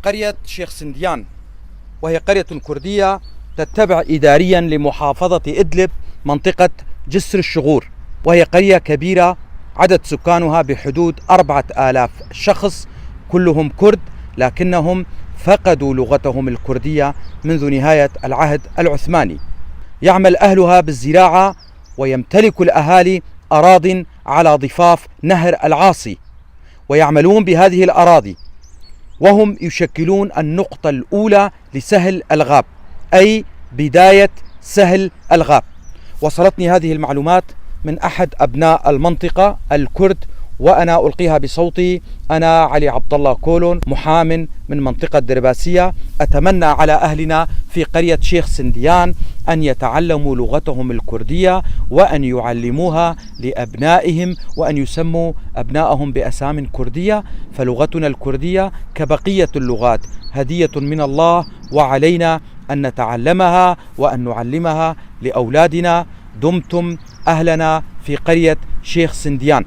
قرية شيخ سنديان، وهي قرية كردية تتبع إداريا لمحافظة إدلب منطقة جسر الشغور، وهي قرية كبيرة عدد سكانها بحدود 4000 شخص، كلهم كرد، لكنهم فقدوا لغتهم الكردية منذ نهاية العهد العثماني. يعمل أهلها بالزراعة، ويمتلك الأهالي أراضٍ على ضفاف نهر العاصي، ويعملون بهذه الأراضي، وهم يشكلون النقطة الأولى لسهل الغاب، أي بداية سهل الغاب. وصلتني هذه المعلومات من أحد أبناء المنطقة الكرد، وأنا ألقيها بصوتي. أنا علي عبد الله كولون، محام من منطقة درباسية. أتمنى على أهلنا في قرية شيخ سنديان أن يتعلموا لغتهم الكردية، وأن يعلموها لأبنائهم، وأن يسموا أبنائهم بأسام كردية، فلغتنا الكردية كبقية اللغات هدية من الله، وعلينا أن نتعلمها وأن نعلمها لأولادنا. دمتم أهلنا في قرية شيخ سنديان.